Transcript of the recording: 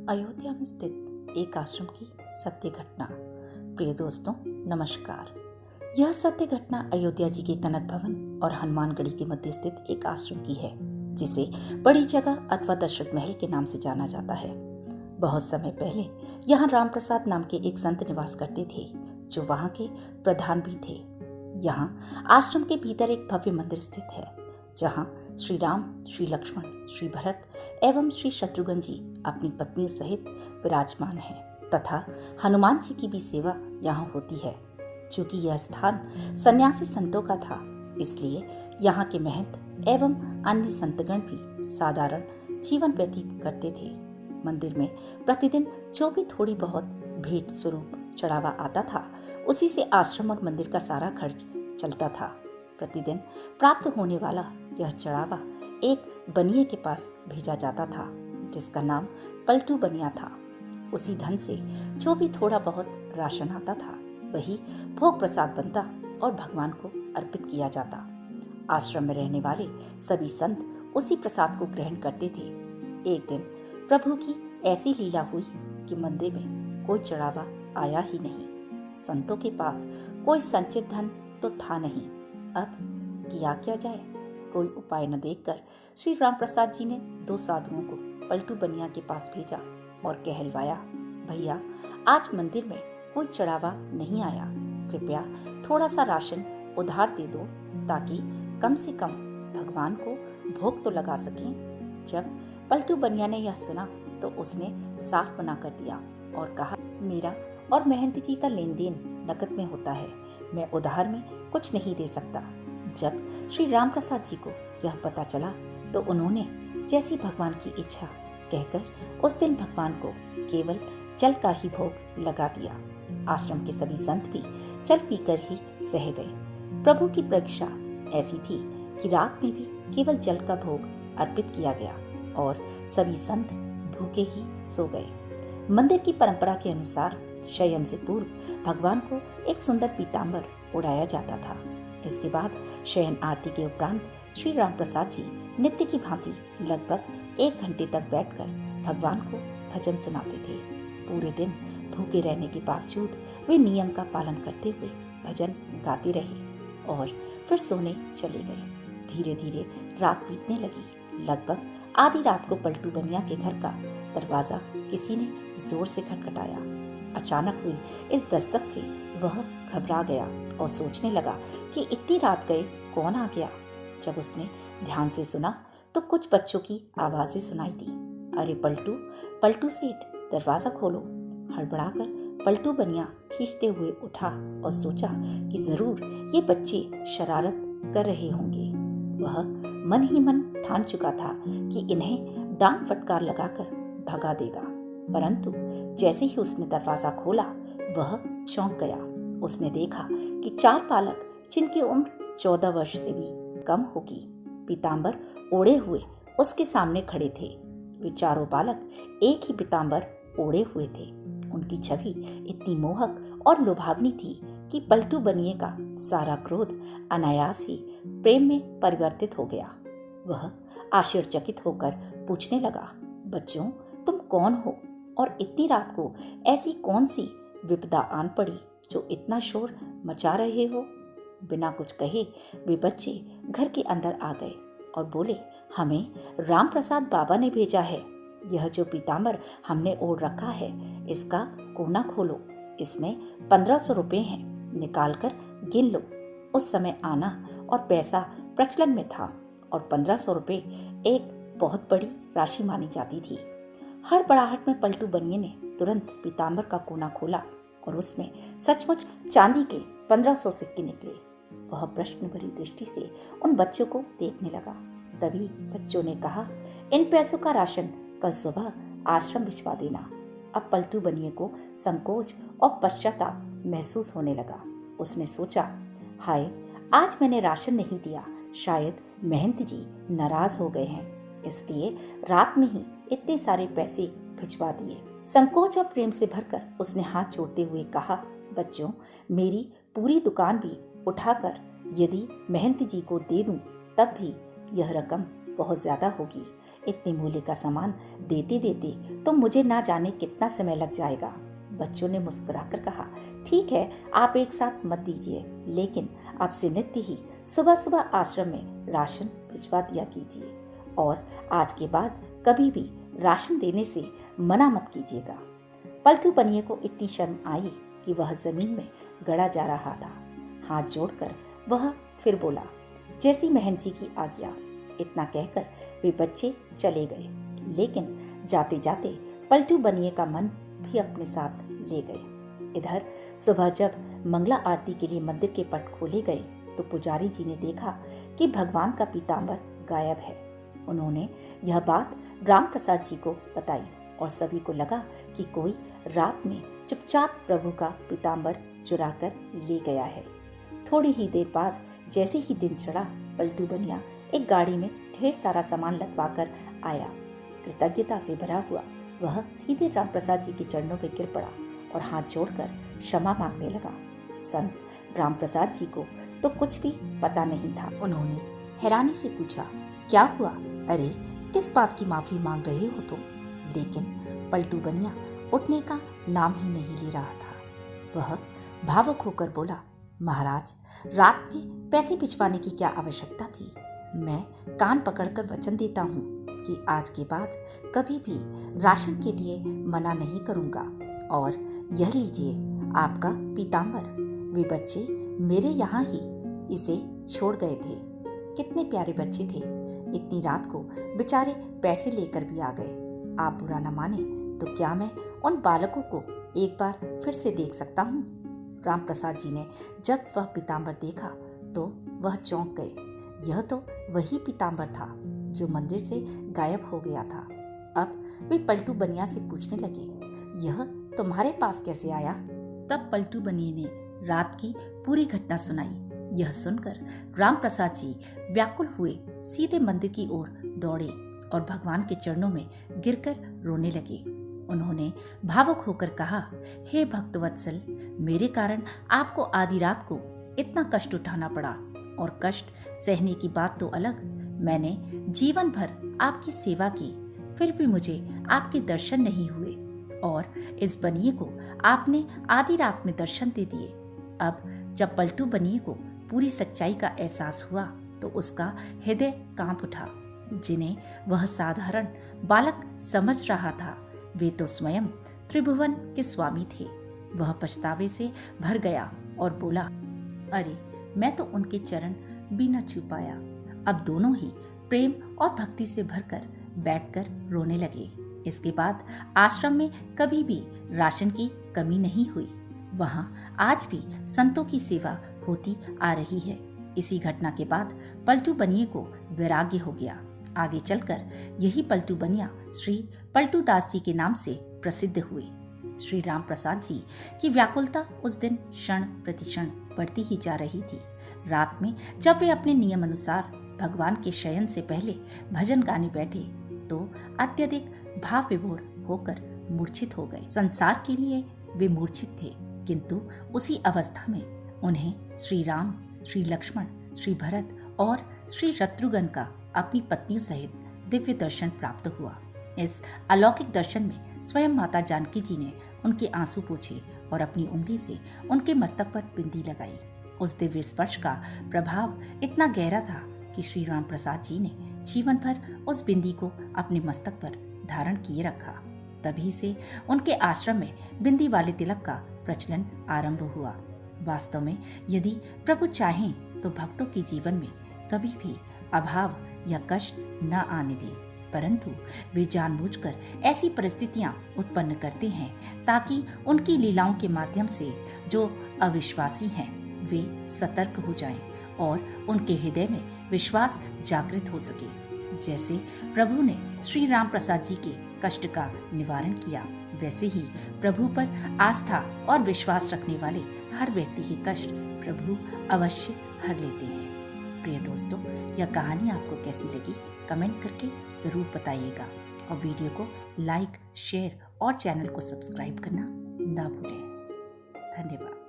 अयोध्या में स्थित एक आश्रम की सत्य घटना। प्रिय दोस्तों, नमस्कार। यह सत्य घटना अयोध्या जी के कनक भवन और हनुमानगढ़ी के मध्य स्थित एक आश्रम की है, जिसे बड़ी जगह अथवा दशरथ महल के नाम से जाना जाता है। बहुत समय पहले यहाँ राम प्रसाद नाम के एक संत निवास करते थे, जो वहाँ के प्रधान भी थे। यहाँ आश्रम के भीतर एक भव्य मंदिर स्थित है, जहाँ श्री राम, श्री लक्ष्मण, श्री भरत एवं श्री शत्रुघ्न जी अपनी पत्नी सहित विराजमान हैं तथा हनुमान जी की भी सेवा यहाँ होती है। चूंकि यह स्थान सन्यासी संतों का था, इसलिए यहाँ के महंत एवं अन्य संतगण भी साधारण जीवन व्यतीत करते थे। मंदिर में प्रतिदिन जो भी थोड़ी बहुत भेंट स्वरूप चढ़ावा आता था, उसी से आश्रम और मंदिर का सारा खर्च चलता था। प्रतिदिन प्राप्त होने वाला यह चढ़ावा एक बनिए के पास भेजा जाता था, जिसका नाम पलटू बनिया था। उसी धन से जो भी थोड़ा बहुत राशन आता था, वही भोग प्रसाद बनता और भगवान को अर्पित किया जाता। आश्रम में रहने वाले सभी संत उसी प्रसाद को ग्रहण करते थे। एक दिन प्रभु की ऐसी लीला हुई कि मंदिर में कोई चढ़ावा आया ही नहीं। संतों के पास कोई संचित धन तो था नहीं। अब किया क्या जाए? कोई उपाय न देखकर श्री राम प्रसाद जी ने 2 साधुओं को पलटू बनिया के पास भेजा और कहलवाया, भैया, आज मंदिर में कोई चढ़ावा नहीं आया, कृपया थोड़ा सा राशन उधार दे दो, ताकि कम से कम भगवान को भोग तो लगा सकें। जब पलटू बनिया ने यह सुना तो उसने साफ मना कर दिया और कहा, मेरा और महंत जी का लेन देन नकद में होता है, मैं उधार में कुछ नहीं दे सकता। जब श्री राम प्रसाद जी को यह पता चला तो उन्होंने जैसी भगवान की इच्छा कहकर उस दिन भगवान को केवल जल का ही भोग लगा दिया। आश्रम के सभी संत भी जल पीकर ही रह गए। प्रभु की परीक्षा ऐसी थी कि रात में भी केवल जल का भोग अर्पित किया गया और सभी संत भूखे ही सो गए। मंदिर की परंपरा के अनुसार शयन से पूर्व भगवान को एक सुंदर पीताम्बर उड़ाया जाता था। इसके बाद शयन आरती के उपरांत श्री राम प्रसाद जी नित्य की भांति लगभग 1 घंटे तक बैठकर भगवान को भजन सुनाते थे। पूरे दिन भूखे रहने के बावजूद वे नियम का पालन करते हुए भजन गाते रहे और फिर सोने चले गए। धीरे धीरे रात बीतने लगी। लगभग आधी रात को पलटू बनिया के घर का दरवाजा किसी ने जोर से खटखटाया। अचानक हुई इस दस्तक से वह घबरा गया और सोचने लगा कि इतनी रात गए कौन आ गया। जब उसने ध्यान से सुना तो कुछ बच्चों की आवाजें सुनाई दी। अरे पलटू, पलटू सेठ, दरवाजा खोलो। हड़बड़ाकर पलटू बनिया खींचते हुए उठा और सोचा कि जरूर ये बच्चे शरारत कर रहे होंगे। वह मन ही मन ठान चुका था कि इन्हें डांट फटकार लगाकर भगा देगा, परंतु जैसे ही उसने दरवाजा खोला वह चौंक गया। उसने देखा कि 4 बालक, जिनकी उम्र 14 वर्ष से भी कम होगी, पीताम्बर ओढ़े हुए उसके सामने खड़े थे। वे चारों बालक एक ही पीताम्बर ओढ़े हुए थे। उनकी छवि इतनी मोहक और लुभावनी थी कि पलटू बनिए का सारा क्रोध अनायास ही प्रेम में परिवर्तित हो गया। वह आश्चर्यचकित होकर पूछने लगा, बच्चों, तुम कौन हो और इतनी रात को ऐसी कौन सी विपदा आन पड़ी जो इतना शोर मचा रहे हो? बिना कुछ कहे वे बच्चे घर के अंदर आ गए और बोले, हमें राम प्रसाद बाबा ने भेजा है। यह जो पीताम्बर हमने ओढ़ रखा है, इसका कोना खोलो। इसमें 1500 रुपए हैं, निकाल कर गिन लो। उस समय आना और पैसा प्रचलन में था और 1500 रुपए एक बहुत बड़ी राशि मानी जाती थी। हड़बड़ाहट में पलटू बनिए ने तुरंत पीताम्बर का कोना खोला और उसमें सचमुच चांदी के 1500 सिक्के निकले। वह प्रश्न भरी दृष्टि से उन बच्चों को देखने लगा। तभी बच्चों ने कहा, इन पैसों का राशन कल सुबह आश्रम भिजवा देना। अब पलटू बनिए को संकोच और पश्चाताप महसूस होने लगा। उसने सोचा, हाय, आज मैंने राशन नहीं दिया, शायद महंत जी नाराज हो गए हैं, इसलिए रात में ही इतने सारे पैसे भिजवा दिए। संकोच और प्रेम से भरकर उसने हाथ जोड़ते हुए कहा, बच्चों, मेरी पूरी दुकान भी उठाकर यदि महंत जी को दे दूं, तब भी यह रकम बहुत ज्यादा होगी, इतने मूल्य का सामान देते देते तो मुझे ना जाने कितना समय लग जाएगा। बच्चों ने मुस्कुराकर कहा, ठीक है, आप एक साथ मत दीजिए, लेकिन अब से नित्य ही सुबह सुबह आश्रम में राशन भिजवा दिया कीजिए और आज के बाद कभी भी राशन देने से मना मत कीजिएगा। पलटू बनिए को इतनी शर्म आई कि वह जमीन में गड़ा जा रहा था। हाथ जोड़कर वह फिर बोला, जैसी महन जी की आज्ञा। इतना कहकर वे बच्चे चले गए, लेकिन जाते जाते पलटू बनिए का मन भी अपने साथ ले गए। इधर सुबह जब मंगला आरती के लिए मंदिर के पट खोले गए तो पुजारी जी ने देखा कि भगवान का पीतांबर गायब है। उन्होंने यह बात राम प्रसाद जी को बताई और सभी को लगा कि कोई रात में चुपचाप प्रभु का पीतांबर चुरा कर ले गया है। थोड़ी ही देर बाद जैसे ही दिन चढ़ा, पलटू बनिया एक गाड़ी में ढेर सारा सामान लदवाकर आया। कृतज्ञता से भरा हुआ वह सीधे राम प्रसाद जी के चरणों में गिर पड़ा और हाथ जोड़कर क्षमा मांगने लगा। संत राम प्रसाद जी को तो कुछ भी पता नहीं था। उन्होंने हैरानी से पूछा, क्या हुआ? अरे, किस बात की माफी मांग रहे हो तुम? लेकिन पलटू बनिया उठने का नाम ही नहीं ले रहा था। वह भावुक होकर बोला, महाराज, रात में पैसे भिजवाने की क्या आवश्यकता थी? मैं कान पकड़कर वचन देता हूँ कि आज के बाद कभी भी राशन के लिए मना नहीं करूँगा। और यह लीजिए आपका पीतांबर। वे बच्चे मेरे यहाँ ही इसे छोड़ गए थे। कितने प्यारे बच्चे थे। इतनी रात को बेचारे पैसे लेकर भी आ गए। आप बुरा न माने तो क्या मैं उन बालकों को एक बार फिर से देख सकता हूँ? राम प्रसाद जी ने जब वह पीतांबर देखा तो वह चौंक गए। यह तो वही पीतांबर था जो मंदिर से गायब हो गया था। अब वे पलटू बनिया से पूछने लगे, यह तुम्हारे पास कैसे आया? तब पलटू बनिए ने रात की पूरी घटना सुनाई। यह सुनकर राम प्रसाद जी व्याकुल हुए सीधे मंदिर की ओर दौड़े और भगवान के चरणों में गिरकर रोने लगे। उन्होंने भावुक होकर कहा, हे भक्तवत्सल, मेरे कारण आपको आधी रात को इतना कष्ट उठाना पड़ा। और कष्ट सहने की बात तो अलग, मैंने जीवन भर आपकी सेवा की, फिर भी मुझे आपके दर्शन नहीं हुए और इस बनिए को आपने आधी रात में दर्शन दे दिए। अब जब पलटू बनिए को पूरी सच्चाई का एहसास हुआ तो उसका हृदय कांप उठा। जिन्हें वह साधारण बालक समझ रहा था, वे तो स्वयं त्रिभुवन के स्वामी थे। वह पछतावे से भर गया और बोला, अरे, मैं तो उनके चरण भी न छू पाया। अब दोनों ही प्रेम और भक्ति से भरकर बैठकर रोने लगे। इसके बाद आश्रम में कभी भी राशन की कमी नहीं हुई। वहां आज भी संतों की सेवा होती आ रही है। इसी घटना के बाद पलटू बनिए को वैराग्य हो गया। आगे चलकर यही पलटू बनिया श्री पलटू दास जी के नाम से प्रसिद्ध हुए। श्री राम प्रसाद जी की व्याकुलता उस दिन क्षण प्रतिक्षण बढ़ती ही जा रही थी। रात में जब वे अपने नियम अनुसार भगवान के शयन से पहले भजन गाने बैठे तो अत्यधिक भाव विभोर होकर मूर्छित हो गए। संसार के लिए वे मूर्छित थे, किंतु उसी अवस्था में उन्हें श्री राम, श्री लक्ष्मण, श्री भरत और श्री शत्रुघ्न का अपनी पत्नी सहित दिव्य दर्शन प्राप्त हुआ। इस अलौकिक दर्शन में स्वयं माता जानकी जी ने उनके आंसू पोंछे और अपनी उंगली से उनके मस्तक पर बिंदी लगाई। उस दिव्य स्पर्श का प्रभाव इतना गहरा था कि श्री राम प्रसाद जी ने जीवन भर उस बिंदी को अपने मस्तक पर धारण किए रखा। तभी से उनके आश्रम में बिंदी वाले तिलक का प्रचलन आरंभ हुआ। वास्तव में यदि प्रभु चाहें तो भक्तों के जीवन में कभी भी अभाव या कष्ट न आने दें, परंतु वे जानबूझकर ऐसी परिस्थितियां उत्पन्न करते हैं ताकि उनकी लीलाओं के माध्यम से जो अविश्वासी हैं वे सतर्क हो जाएं और उनके हृदय में विश्वास जागृत हो सके। जैसे प्रभु ने श्री राम प्रसाद जी के कष्ट का निवारण किया, वैसे ही प्रभु पर आस्था और विश्वास रखने वाले हर व्यक्ति के कष्ट प्रभु अवश्य हर लेते हैं। प्रिय दोस्तों, यह कहानी आपको कैसी लगी कमेंट करके जरूर बताइएगा और वीडियो को लाइक, शेयर और चैनल को सब्सक्राइब करना ना भूलें। धन्यवाद।